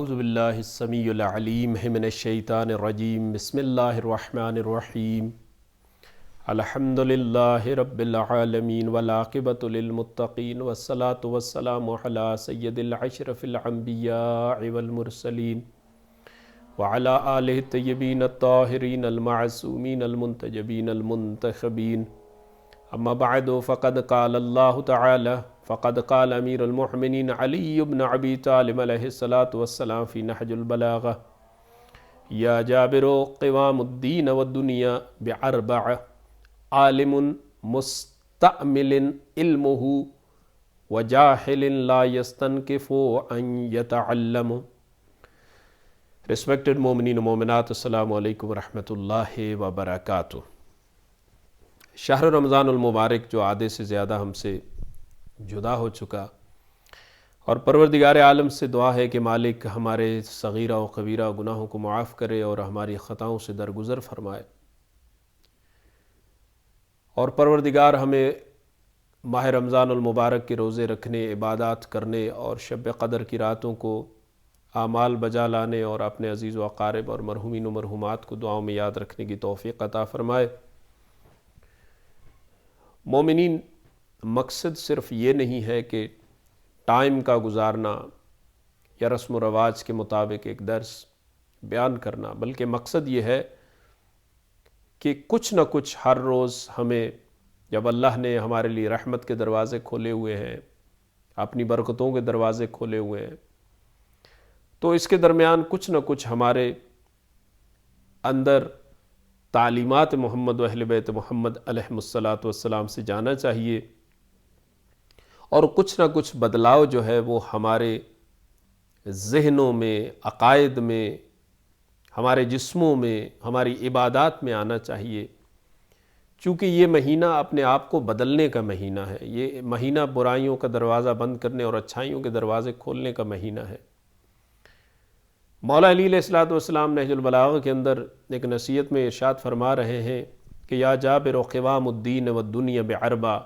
اعوذ باللہ السمیع العلیم من الشیطان الرجیم بسم اللہ الرحمن الرحیم الحمدللہ رب العالمین والعاقبۃ للمتقین والصلاة والسلام علی سید الاشرف الانبیاء والمرسلین وعلی آلہ الطیبین الطاہرین المعصومین المنتجبین المنتخبین اما بعد فقد قال اللہ تعالی فقد قال امیر المؤمنین علی بن ابی طالب علیہ الصلاۃ والسلام فی نہج البلاغہ یا جابر قوام الدین والدنیا باربع عالم مستعمل علمہ وجاہل لا یستنکف ان یتعلم۔ ریسپیکٹڈ مومنین و مومنات، السلام علیکم ورحمۃ اللہ وبرکاتہ۔ شہر رمضان المبارک جو آدھے سے زیادہ ہم سے جدا ہو چکا، اور پروردگار عالم سے دعا ہے کہ مالک ہمارے صغیرہ و کبیرہ گناہوں کو معاف کرے اور ہماری خطاؤں سے درگزر فرمائے، اور پروردگار ہمیں ماہ رمضان المبارک کے روزے رکھنے، عبادات کرنے اور شب قدر کی راتوں کو اعمال بجا لانے اور اپنے عزیز و اقارب اور مرحومین و مرحومات کو دعاؤں میں یاد رکھنے کی توفیق عطا فرمائے۔ مومنین، مقصد صرف یہ نہیں ہے کہ ٹائم کا گزارنا یا رسم و رواج کے مطابق ایک درس بیان کرنا، بلکہ مقصد یہ ہے کہ کچھ نہ کچھ ہر روز ہمیں، جب اللہ نے ہمارے لیے رحمت کے دروازے کھولے ہوئے ہیں، اپنی برکتوں کے دروازے کھولے ہوئے ہیں، تو اس کے درمیان کچھ نہ کچھ ہمارے اندر تعلیمات محمد و اہل بیت محمد علیہ الصلاۃ والسلام سے جانا چاہیے، اور کچھ نہ کچھ بدلاؤ جو ہے وہ ہمارے ذہنوں میں، عقائد میں، ہمارے جسموں میں، ہماری عبادات میں آنا چاہیے، چونکہ یہ مہینہ اپنے آپ کو بدلنے کا مہینہ ہے۔ یہ مہینہ برائیوں کا دروازہ بند کرنے اور اچھائیوں کے دروازے کھولنے کا مہینہ ہے۔ مولا علی علیہ الصلوۃ والسلام نہج البلاغہ کے اندر ایک نصیحت میں ارشاد فرما رہے ہیں کہ یا جابر قوام الدین والدنیا بعربع،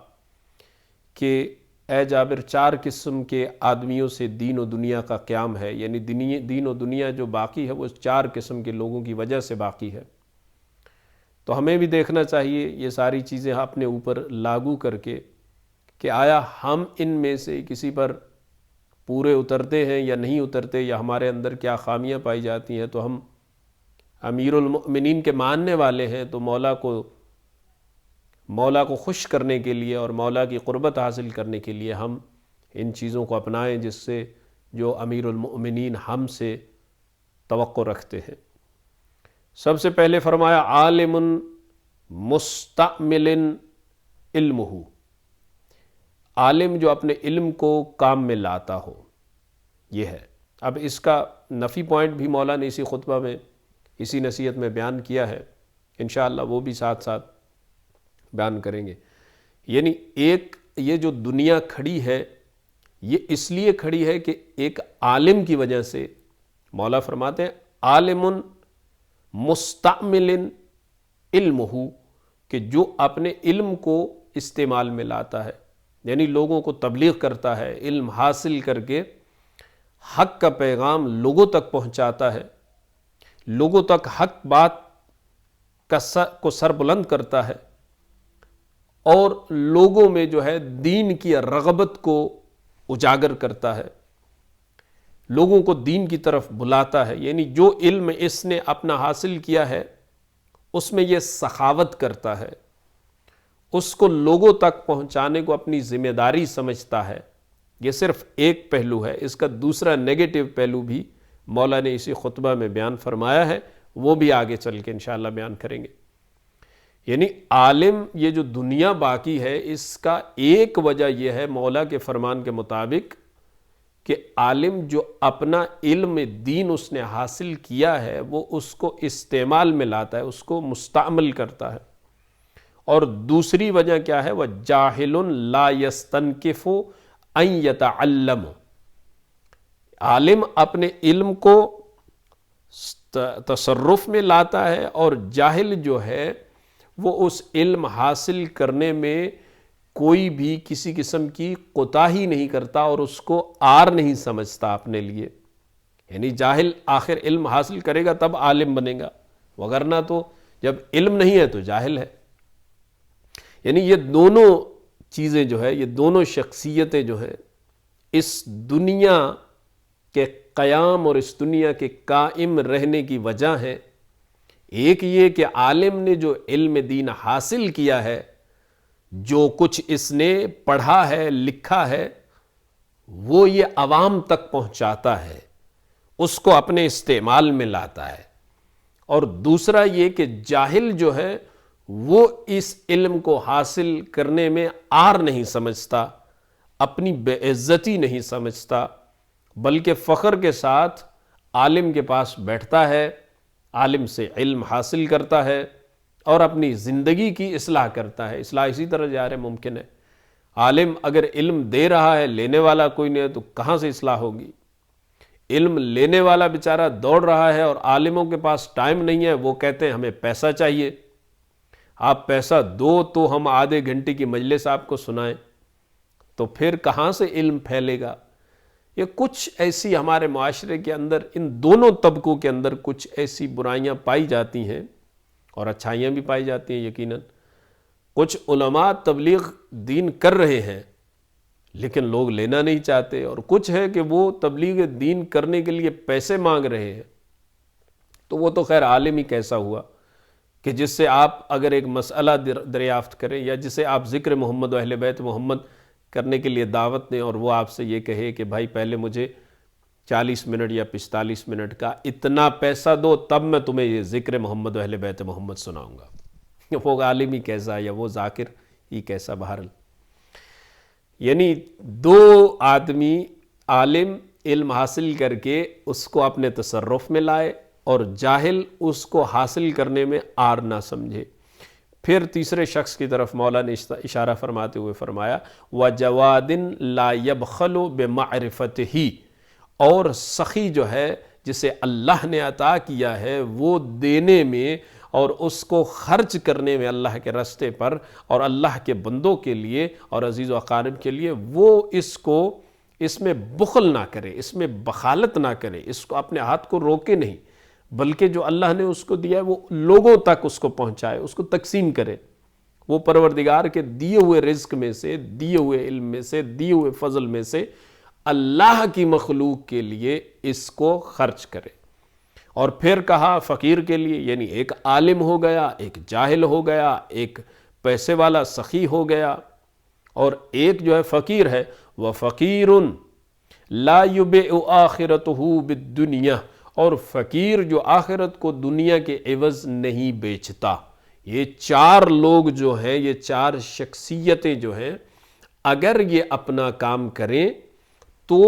کہ اے جابر، چار قسم کے آدمیوں سے دین و دنیا کا قیام ہے، یعنی دین و دنیا جو باقی ہے وہ چار قسم کے لوگوں کی وجہ سے باقی ہے۔ تو ہمیں بھی دیکھنا چاہیے یہ ساری چیزیں اپنے اوپر لاگو کر کے کہ آیا ہم ان میں سے کسی پر پورے اترتے ہیں یا نہیں اترتے، یا ہمارے اندر کیا خامیاں پائی جاتی ہیں۔ تو ہم امیر المؤمنین کے ماننے والے ہیں، تو مولا کو خوش کرنے کے لیے اور مولا کی قربت حاصل کرنے کے لیے ہم ان چیزوں کو اپنائیں جس سے جو امیر المؤمنین ہم سے توقع رکھتے ہیں۔ سب سے پہلے فرمایا عالم مستعمل علمہ، عالم جو اپنے علم کو کام میں لاتا ہو، یہ ہے۔ اب اس کا نفی پوائنٹ بھی مولا نے اسی خطبہ میں، اسی نصیحت میں بیان کیا ہے، انشاءاللہ وہ بھی ساتھ ساتھ بیان کریں گے۔ یعنی یہ جو دنیا کھڑی ہے، یہ اس لیے کھڑی ہے کہ ایک عالم کی وجہ سے، مولا فرماتے ہیں عالم مستعمل علمہ، کہ جو اپنے علم کو استعمال میں لاتا ہے، یعنی لوگوں کو تبلیغ کرتا ہے، علم حاصل کر کے حق کا پیغام لوگوں تک پہنچاتا ہے، لوگوں تک حق بات کو سر بلند کرتا ہے، اور لوگوں میں جو ہے دین کی رغبت کو اجاگر کرتا ہے، لوگوں کو دین کی طرف بلاتا ہے۔ یعنی جو علم اس نے اپنا حاصل کیا ہے اس میں یہ سخاوت کرتا ہے، اس کو لوگوں تک پہنچانے کو اپنی ذمہ داری سمجھتا ہے۔ یہ صرف ایک پہلو ہے، اس کا دوسرا نیگیٹو پہلو بھی مولا نے اسی خطبہ میں بیان فرمایا ہے، وہ بھی آگے چل کے انشاءاللہ بیان کریں گے۔ یعنی عالم، یہ جو دنیا باقی ہے، اس کا ایک وجہ یہ ہے مولا کے فرمان کے مطابق کہ عالم جو اپنا علم دین اس نے حاصل کیا ہے وہ اس کو استعمال میں لاتا ہے، اس کو مستعمل کرتا ہے۔ اور دوسری وجہ کیا ہے؟ وَجَاهِلٌ لَا يَسْتَنْكِفُ أَن يَتَعَلَّمُ، عالم اپنے علم کو تصرف میں لاتا ہے، اور جاہل جو ہے وہ اس علم حاصل کرنے میں کوئی بھی کسی قسم کی کوتاہی نہیں کرتا اور اس کو آر نہیں سمجھتا اپنے لیے۔ یعنی جاہل آخر علم حاصل کرے گا تب عالم بنے گا، وگرنہ تو جب علم نہیں ہے تو جاہل ہے۔ یعنی یہ دونوں چیزیں جو ہے، یہ دونوں شخصیتیں جو ہیں اس دنیا کے قیام اور اس دنیا کے قائم رہنے کی وجہ ہے۔ ایک یہ کہ عالم نے جو علم دین حاصل کیا ہے، جو کچھ اس نے پڑھا ہے لکھا ہے، وہ یہ عوام تک پہنچاتا ہے، اس کو اپنے استعمال میں لاتا ہے۔ اور دوسرا یہ کہ جاہل جو ہے وہ اس علم کو حاصل کرنے میں عار نہیں سمجھتا، اپنی بے عزتی نہیں سمجھتا، بلکہ فخر کے ساتھ عالم کے پاس بیٹھتا ہے، عالم سے علم حاصل کرتا ہے اور اپنی زندگی کی اصلاح کرتا ہے۔ اصلاح اسی طرح جارے ممکن ہے۔ عالم اگر علم دے رہا ہے، لینے والا کوئی نہیں ہے، تو کہاں سے اصلاح ہوگی؟ علم لینے والا بیچارہ دوڑ رہا ہے اور عالموں کے پاس ٹائم نہیں ہے، وہ کہتے ہیں ہمیں پیسہ چاہیے، آپ پیسہ دو تو ہم آدھے گھنٹے کی مجلس آپ کو سنائیں، تو پھر کہاں سے علم پھیلے گا؟ یہ کچھ ایسی ہمارے معاشرے کے اندر، ان دونوں طبقوں کے اندر کچھ ایسی برائیاں پائی جاتی ہیں اور اچھائیاں بھی پائی جاتی ہیں یقیناً۔ کچھ علماء تبلیغ دین کر رہے ہیں لیکن لوگ لینا نہیں چاہتے، اور کچھ ہے کہ وہ تبلیغ دین کرنے کے لیے پیسے مانگ رہے ہیں۔ تو وہ تو خیر عالم ہی کیسا ہوا کہ جس سے آپ اگر ایک مسئلہ دریافت کریں یا جسے آپ ذکر محمد و اہل بیت محمد کرنے کے لیے دعوت دیں اور وہ آپ سے یہ کہے کہ بھائی پہلے مجھے 40 منٹ یا 45 منٹ کا اتنا پیسہ دو تب میں تمہیں یہ ذکر محمد و اہل بیت محمد سناؤں گا، وہ عالم ہی کیسا یا وہ ذاکر ہی کیسا؟ بہرحال یعنی دو آدمی عالم علم حاصل کر کے اس کو اپنے تصرف میں لائے اور جاہل اس کو حاصل کرنے میں عار نہ سمجھے۔ پھر تیسرے شخص کی طرف مولا نے اشارہ فرماتے ہوئے فرمایا وَجَوَادٍ لَا يَبْخَلُ بِمَعْرِفَتِهِ، اور سخی جو ہے جسے اللہ نے عطا کیا ہے وہ دینے میں اور اس کو خرچ کرنے میں اللہ کے راستے پر اور اللہ کے بندوں کے لیے اور عزیز و اقارب کے لیے، وہ اس میں بخل نہ کرے، اس میں بخالت نہ کرے، اس کو اپنے ہاتھ کو روکے نہیں، بلکہ جو اللہ نے اس کو دیا ہے وہ لوگوں تک اس کو پہنچائے، اس کو تقسیم کرے۔ وہ پروردگار کے دیے ہوئے رزق میں سے، دیے ہوئے علم میں سے، دیے ہوئے فضل میں سے اللہ کی مخلوق کے لیے اس کو خرچ کرے۔ اور پھر کہا فقیر کے لیے، یعنی ایک عالم ہو گیا، ایک جاہل ہو گیا، ایک پیسے والا سخی ہو گیا، اور ایک جو ہے فقیر ہے، وَفَقِيرٌ لَا يُبِعُ آخِرَتُهُ بِالدُّنْيَا، اور فقیر جو آخرت کو دنیا کے عوض نہیں بیچتا۔ یہ چار لوگ جو ہیں، یہ چار شخصیتیں جو ہیں، اگر یہ اپنا کام کریں تو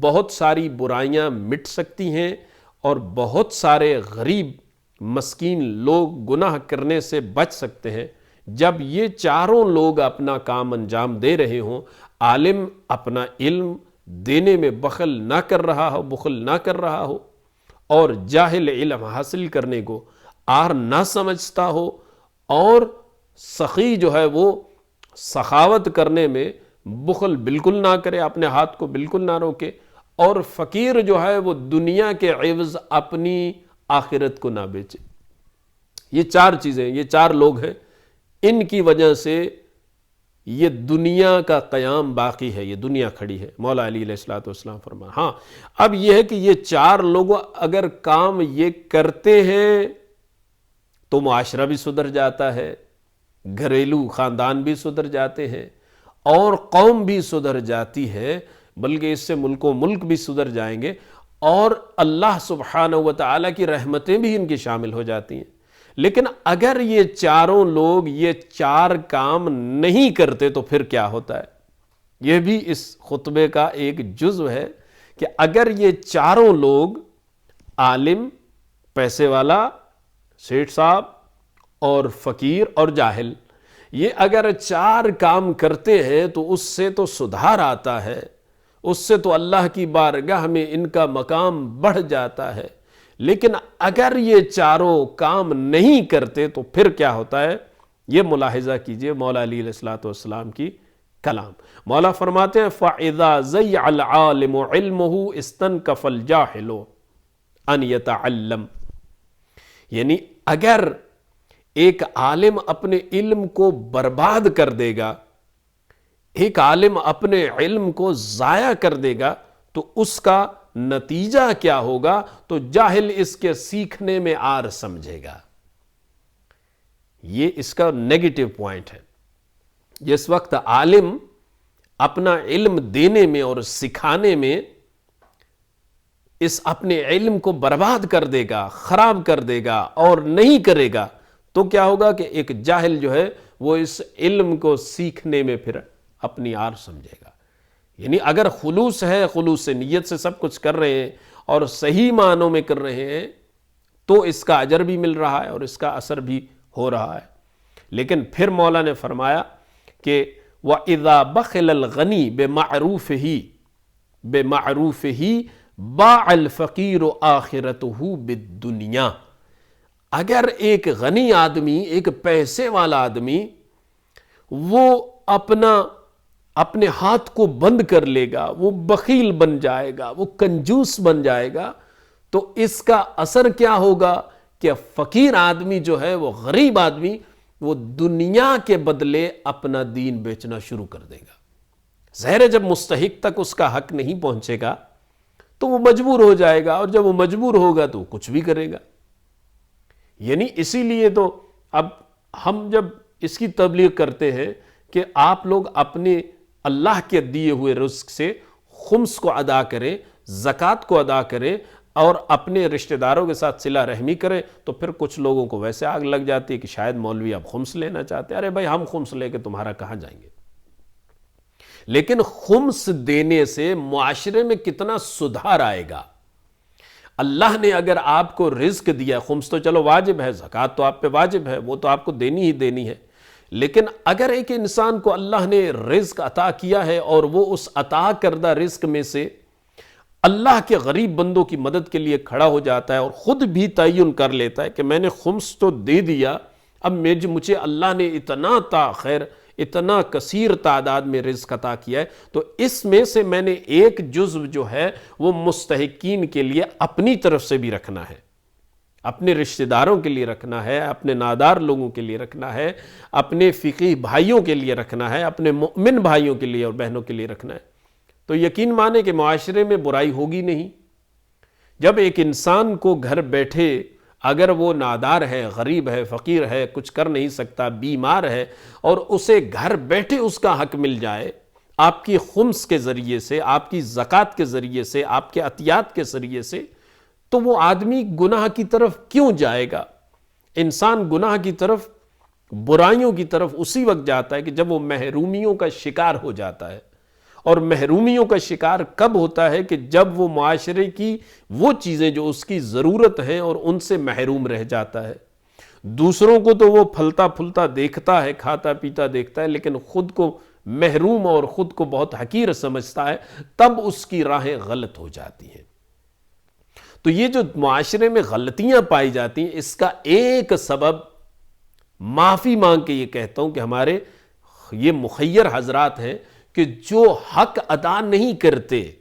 بہت ساری برائیاں مٹ سکتی ہیں اور بہت سارے غریب مسکین لوگ گناہ کرنے سے بچ سکتے ہیں۔ جب یہ چاروں لوگ اپنا کام انجام دے رہے ہوں، عالم اپنا علم دینے میں بخل نہ کر رہا ہو اور جاہل علم حاصل کرنے کو عار نہ سمجھتا ہو، اور سخی جو ہے وہ سخاوت کرنے میں بخل بالکل نہ کرے، اپنے ہاتھ کو بالکل نہ روکے، اور فقیر جو ہے وہ دنیا کے عوض اپنی آخرت کو نہ بیچے۔ یہ چار چیزیں، یہ چار لوگ ہیں، ان کی وجہ سے یہ دنیا کا قیام باقی ہے، یہ دنیا کھڑی ہے۔ مولا علی علیہ السلام فرمایا۔ ہاں اب یہ ہے کہ یہ چار لوگ اگر کام یہ کرتے ہیں تو معاشرہ بھی سدھر جاتا ہے، گھریلو خاندان بھی سدھر جاتے ہیں، اور قوم بھی سدھر جاتی ہے، بلکہ اس سے ملک و ملک بھی سدھر جائیں گے، اور اللہ سبحانہ و تعالیٰ کی رحمتیں بھی ان کی شامل ہو جاتی ہیں۔ لیکن اگر یہ چاروں لوگ یہ چار کام نہیں کرتے تو پھر کیا ہوتا ہے؟ یہ بھی اس خطبے کا ایک جزو ہے کہ اگر یہ چاروں لوگ عالم، پیسے والا، سیٹھ صاحب اور فقیر اور جاہل، یہ اگر چار کام کرتے ہیں تو اس سے تو سدھار آتا ہے، اس سے تو اللہ کی بارگاہ میں ان کا مقام بڑھ جاتا ہے۔ لیکن اگر یہ چاروں کام نہیں کرتے تو پھر کیا ہوتا ہے؟ یہ ملاحظہ کیجئے مولا علی علیہ السلام کی کلام۔ مولا فرماتے ہیں فَإِذَا زَيَّعَ الْعَالِمُ عِلْمُهُ اسْتَنْكَفَ الْجَاهِلُ، ان یتعلم، یعنی اگر ایک عالم اپنے علم کو برباد کر دے گا، ایک عالم اپنے علم کو ضائع کر دے گا، تو اس کا نتیجہ کیا ہوگا؟ تو جاہل اس کے سیکھنے میں عار سمجھے گا۔ یہ اس کا نیگیٹو پوائنٹ ہے۔ جس وقت عالم اپنا علم دینے میں اور سکھانے میں اس اپنے علم کو برباد کر دے گا، خراب کر دے گا اور نہیں کرے گا، تو کیا ہوگا کہ ایک جاہل جو ہے وہ اس علم کو سیکھنے میں پھر اپنی عار سمجھے گا۔ یعنی اگر خلوص ہے، خلوص نیت سے سب کچھ کر رہے ہیں اور صحیح معنوں میں کر رہے ہیں، تو اس کا اجر بھی مل رہا ہے اور اس کا اثر بھی ہو رہا ہے۔ لیکن پھر مولا نے فرمایا کہ وَإِذَا بَخِلَ الْغَنِي بِمَعْرُوفِهِ باع الفقیر آخرتہ بالدنیا، اگر ایک غنی آدمی، ایک پیسے والا آدمی، وہ اپنے ہاتھ کو بند کر لے گا، وہ بخیل بن جائے گا، وہ کنجوس بن جائے گا، تو اس کا اثر کیا ہوگا کہ فقیر آدمی جو ہے، وہ غریب آدمی، وہ دنیا کے بدلے اپنا دین بیچنا شروع کر دے گا۔ ظاہر ہے جب مستحق تک اس کا حق نہیں پہنچے گا تو وہ مجبور ہو جائے گا، اور جب وہ مجبور ہوگا تو وہ کچھ بھی کرے گا۔ یعنی اسی لیے تو اب ہم جب اس کی تبلیغ کرتے ہیں کہ آپ لوگ اپنے اللہ کے دیے ہوئے رزق سے خمس کو ادا کریں، زکوٰۃ کو ادا کریں اور اپنے رشتہ داروں کے ساتھ صلہ رحمی کریں، تو پھر کچھ لوگوں کو ویسے آگ لگ جاتی ہے کہ شاید مولوی اب خمس لینا چاہتے ہیں۔ ارے بھائی، ہم خمس لے کے تمہارا کہاں جائیں گے؟ لیکن خمس دینے سے معاشرے میں کتنا سدھار آئے گا۔ اللہ نے اگر آپ کو رزق دیا، خمس تو چلو واجب ہے، زکوٰۃ تو آپ پہ واجب ہے، وہ تو آپ کو دینی ہی دینی ہے، لیکن اگر ایک انسان کو اللہ نے رزق عطا کیا ہے اور وہ اس عطا کردہ رزق میں سے اللہ کے غریب بندوں کی مدد کے لیے کھڑا ہو جاتا ہے اور خود بھی تعین کر لیتا ہے کہ میں نے خمس تو دے دیا، اب مجھے اللہ نے اتنا کثیر تعداد میں رزق عطا کیا ہے، تو اس میں سے میں نے ایک جزو جو ہے وہ مستحقین کے لیے اپنی طرف سے بھی رکھنا ہے، اپنے رشتہ داروں کے لیے رکھنا ہے، اپنے نادار لوگوں کے لیے رکھنا ہے، اپنے فقیہ بھائیوں کے لیے رکھنا ہے، اپنے مؤمن بھائیوں کے لیے اور بہنوں کے لیے رکھنا ہے۔ تو یقین مانے کہ معاشرے میں برائی ہوگی نہیں۔ جب ایک انسان کو گھر بیٹھے، اگر وہ نادار ہے، غریب ہے، فقیر ہے، کچھ کر نہیں سکتا، بیمار ہے، اور اسے گھر بیٹھے اس کا حق مل جائے آپ کی خمس کے ذریعے سے، آپ کی زکوٰۃ کے ذریعے سے، آپ کے عطیات کے ذریعے سے، تو وہ آدمی گناہ کی طرف کیوں جائے گا؟ انسان گناہ کی طرف، برائیوں کی طرف اسی وقت جاتا ہے کہ جب وہ محرومیوں کا شکار ہو جاتا ہے۔ اور محرومیوں کا شکار کب ہوتا ہے؟ کہ جب وہ معاشرے کی وہ چیزیں جو اس کی ضرورت ہیں اور ان سے محروم رہ جاتا ہے۔ دوسروں کو تو وہ پھلتا پھلتا دیکھتا ہے، کھاتا پیتا دیکھتا ہے، لیکن خود کو محروم اور خود کو بہت حقیر سمجھتا ہے، تب اس کی راہیں غلط ہو جاتی ہیں۔ تو یہ جو معاشرے میں غلطیاں پائی جاتی ہیں، اس کا ایک سبب معافی مانگ کے یہ کہتا ہوں کہ ہمارے یہ مخیر حضرات ہیں کہ جو حق ادا نہیں کرتے،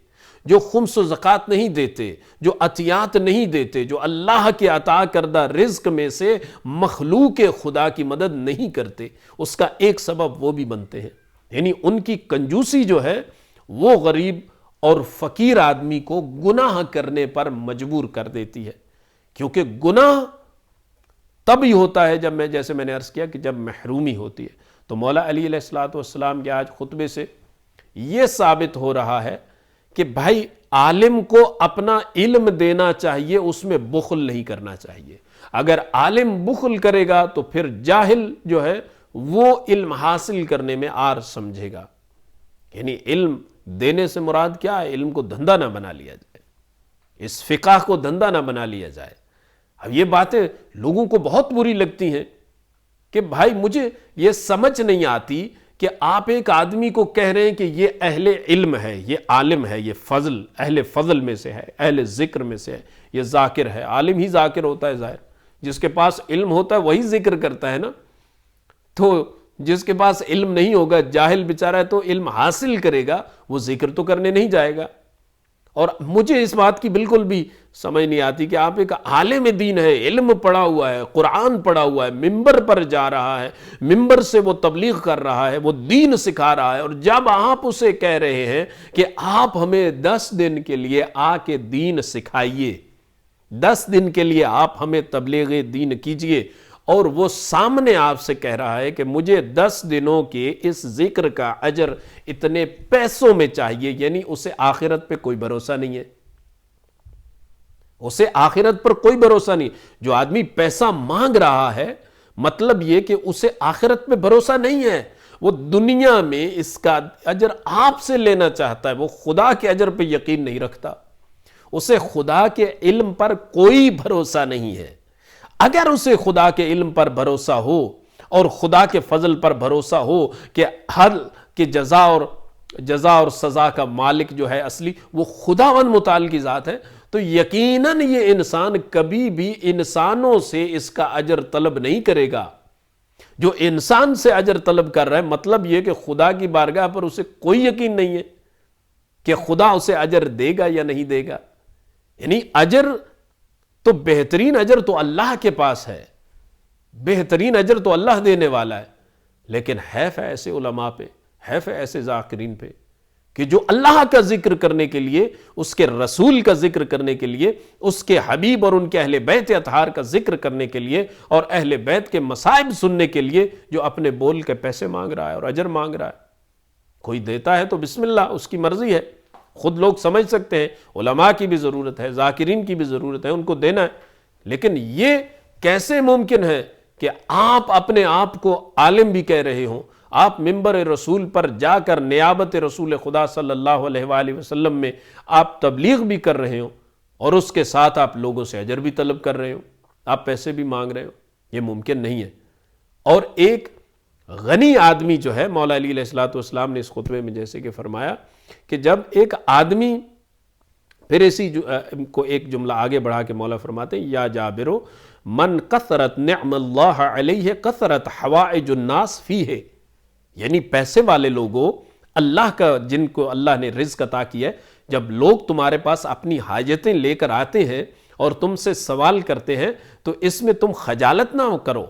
جو خمس و زکوٰۃ نہیں دیتے، جو عطیات نہیں دیتے، جو اللہ کے عطا کردہ رزق میں سے مخلوق خدا کی مدد نہیں کرتے، اس کا ایک سبب وہ بھی بنتے ہیں۔ یعنی ان کی کنجوسی جو ہے وہ غریب اور فقیر آدمی کو گناہ کرنے پر مجبور کر دیتی ہے، کیونکہ گناہ تب ہی ہوتا ہے جب جیسے میں نے عرض کیا کہ جب محرومی ہوتی ہے۔ تو مولا علی علیہ السلام کے آج خطبے سے یہ ثابت ہو رہا ہے کہ بھائی عالم کو اپنا علم دینا چاہیے، اس میں بخل نہیں کرنا چاہیے۔ اگر عالم بخل کرے گا تو پھر جاہل جو ہے وہ علم حاصل کرنے میں عار سمجھے گا۔ یعنی علم دینے سے مراد کیا ہے؟ علم کو دھندا نہ بنا لیا جائے، اس فقہ کو دھندا نہ بنا لیا جائے۔ اب یہ باتیں لوگوں کو بہت بری لگتی ہیں کہ بھائی مجھے یہ سمجھ نہیں آتی کہ آپ ایک آدمی کو کہہ رہے ہیں کہ یہ اہل علم ہے، یہ عالم ہے، یہ فضل اہل فضل میں سے ہے، اہل ذکر میں سے ہے، یہ ذاکر ہے۔ عالم ہی ذاکر ہوتا ہے، ظاہر جس کے پاس علم ہوتا ہے وہی ذکر کرتا ہے نا۔ تو جس کے پاس علم نہیں ہوگا، جاہل بیچارہ ہے، تو علم حاصل کرے گا، وہ ذکر تو کرنے نہیں جائے گا۔ اور مجھے اس بات کی بالکل بھی سمجھ نہیں آتی کہ آپ ایک عالم دین ہے، علم پڑھا ہوا ہے، قرآن پڑھا ہوا ہے، ممبر پر جا رہا ہے، ممبر سے وہ تبلیغ کر رہا ہے، وہ دین سکھا رہا ہے، اور جب آپ اسے کہہ رہے ہیں کہ آپ ہمیں 10 دن کے لیے آ کے دین سکھائیے، 10 دن کے لیے آپ ہمیں تبلیغ دین کیجئے، اور وہ سامنے آپ سے کہہ رہا ہے کہ مجھے 10 دنوں کے اس ذکر کا اجر اتنے پیسوں میں چاہیے، یعنی اسے آخرت پہ کوئی بھروسہ نہیں ہے، اسے آخرت پر کوئی بھروسہ نہیں۔ جو آدمی پیسہ مانگ رہا ہے، مطلب یہ کہ اسے آخرت پہ بھروسہ نہیں ہے، وہ دنیا میں اس کا اجر آپ سے لینا چاہتا ہے، وہ خدا کے اجر پہ یقین نہیں رکھتا، اسے خدا کے علم پر کوئی بھروسہ نہیں ہے۔ اگر اسے خدا کے علم پر بھروسہ ہو اور خدا کے فضل پر بھروسہ ہو کہ ہر کہ جزا اور سزا کا مالک جو ہے اصلی وہ خداوند متعال کی ذات ہے، تو یقیناً یہ انسان کبھی بھی انسانوں سے اس کا اجر طلب نہیں کرے گا۔ جو انسان سے اجر طلب کر رہا ہے، مطلب یہ کہ خدا کی بارگاہ پر اسے کوئی یقین نہیں ہے کہ خدا اسے اجر دے گا یا نہیں دے گا۔ یعنی اجر تو بہترین اجر تو اللہ کے پاس ہے، بہترین اجر تو اللہ دینے والا ہے، لیکن حیف ہے ایسے علماء پہ، حیف ہے ایسے ذاکرین پہ کہ جو اللہ کا ذکر کرنے کے لیے، اس کے رسول کا ذکر کرنے کے لیے، اس کے حبیب اور ان کے اہل بیت اطہار کا ذکر کرنے کے لیے اور اہل بیت کے مصائب سننے کے لیے جو اپنے بول کے پیسے مانگ رہا ہے اور اجر مانگ رہا ہے۔ کوئی دیتا ہے تو بسم اللہ، اس کی مرضی ہے، خود لوگ سمجھ سکتے ہیں، علماء کی بھی ضرورت ہے، ذاکرین کی بھی ضرورت ہے، ان کو دینا ہے، لیکن یہ کیسے ممکن ہے کہ آپ اپنے آپ کو عالم بھی کہہ رہے ہوں، آپ ممبر رسول پر جا کر نیابت رسول خدا صلی اللہ علیہ وآلہ وسلم میں آپ تبلیغ بھی کر رہے ہوں، اور اس کے ساتھ آپ لوگوں سے اجر بھی طلب کر رہے ہوں، آپ پیسے بھی مانگ رہے ہوں؟ یہ ممکن نہیں ہے۔ اور ایک غنی آدمی جو ہے، مولا علی علیہ السلام نے اس خطبے میں جیسے کہ فرمایا کہ جب ایک آدمی، پھر اسی کو ایک جملہ آگے بڑھا کے مولا فرماتے ہیں، یا جابرو من کثرت نعم اللہ علیہ کثرت حوائج الناس فیہ، یعنی پیسے والے لوگوں، اللہ کا جن کو اللہ نے رزق عطا کیا ہے، جب لوگ تمہارے پاس اپنی حاجتیں لے کر آتے ہیں اور تم سے سوال کرتے ہیں تو اس میں تم خجالت نہ کرو،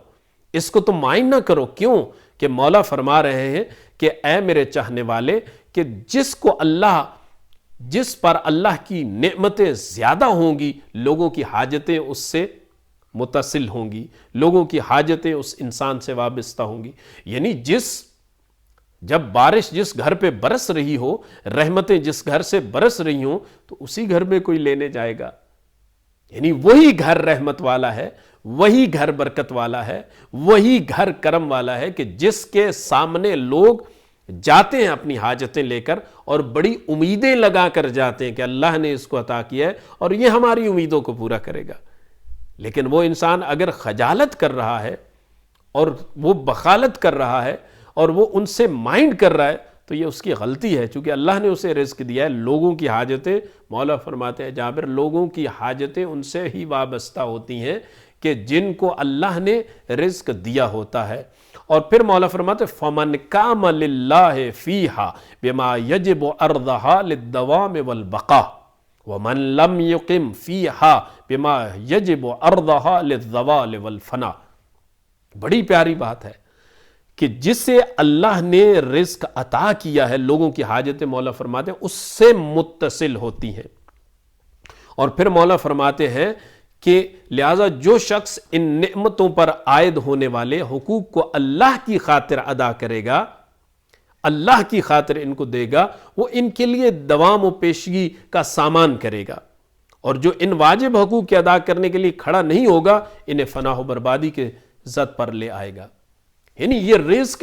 اس کو تم مائنڈ نہ کرو۔ کیوں کہ مولا فرما رہے ہیں کہ اے میرے چاہنے والے، کہ جس پر اللہ کی نعمتیں زیادہ ہوں گی، لوگوں کی حاجتیں اس سے متصل ہوں گی، لوگوں کی حاجتیں اس انسان سے وابستہ ہوں گی۔ یعنی جب بارش جس گھر پہ برس رہی ہو، رحمتیں جس گھر سے برس رہی ہوں، تو اسی گھر میں کوئی لینے جائے گا۔ یعنی وہی گھر رحمت والا ہے، وہی گھر برکت والا ہے، وہی گھر کرم والا ہے کہ جس کے سامنے لوگ جاتے ہیں اپنی حاجتیں لے کر اور بڑی امیدیں لگا کر جاتے ہیں کہ اللہ نے اس کو عطا کیا ہے اور یہ ہماری امیدوں کو پورا کرے گا۔ لیکن وہ انسان اگر خجالت کر رہا ہے اور وہ بخالت کر رہا ہے اور وہ ان سے مائنڈ کر رہا ہے، تو یہ اس کی غلطی ہے، چونکہ اللہ نے اسے رزق دیا ہے۔ لوگوں کی حاجتیں، مولا فرماتے ہیں جابر، لوگوں کی حاجتیں ان سے ہی وابستہ ہوتی ہیں کہ جن کو اللہ نے رزق دیا ہوتا ہے۔ اور پھر مولا فرماتے ہیں فَمَنْ قَامَ لِلَّهِ فِيهَا بِمَا يَجِبُ أَرْضَهَا لِلدَّوَامِ وَالْبَقَاءِ وَمَنْ لَمْ يُقِمْ فِيهَا بِمَا يَجِبُ أَرْضَهَا لِلزَّوَالِ وَالْفَنَاءِ۔ بڑی پیاری بات ہے کہ جسے اللہ نے رزق عطا کیا ہے، لوگوں کی حاجتیں مولا فرماتے ہیں اس سے متصل ہوتی ہیں۔ اور پھر مولا فرماتے ہیں کہ لہذا جو شخص ان نعمتوں پر عائد ہونے والے حقوق کو اللہ کی خاطر ادا کرے گا، اللہ کی خاطر ان کو دے گا، وہ ان کے لیے دوام و پیشگی کا سامان کرے گا، اور جو ان واجب حقوق کے ادا کرنے کے لیے کھڑا نہیں ہوگا، انہیں فنا و بربادی کے زد پر لے آئے گا۔ یعنی یہ رزق،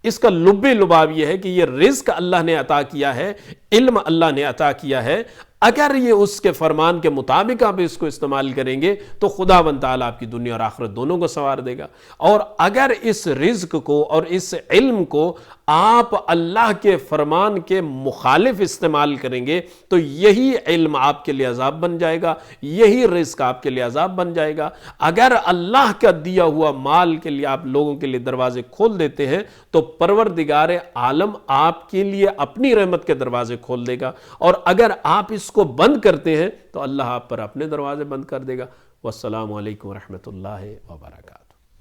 اس کا لب لباب یہ ہے کہ یہ رزق اللہ نے عطا کیا ہے، علم اللہ نے عطا کیا ہے، اگر یہ اس کے فرمان کے مطابق آپ اس کو استعمال کریں گے تو خداوند تعالیٰ آپ کی دنیا اور آخرت دونوں کو سنوار دے گا۔ اور اگر اس رزق کو اور اس علم کو آپ اللہ کے فرمان کے مخالف استعمال کریں گے تو یہی علم آپ کے لیے عذاب بن جائے گا، یہی رزق آپ کے لیے عذاب بن جائے گا۔ اگر اللہ کا دیا ہوا مال کے لیے آپ لوگوں کے لیے دروازے کھول دیتے ہیں تو پروردگار عالم آپ کے لیے اپنی رحمت کے دروازے کھول دے گا، اور اگر آپ اس کو بند کرتے ہیں تو اللہ آپ پر اپنے دروازے بند کر دے گا۔ والسلام علیکم ورحمۃ اللہ وبرکاتہ۔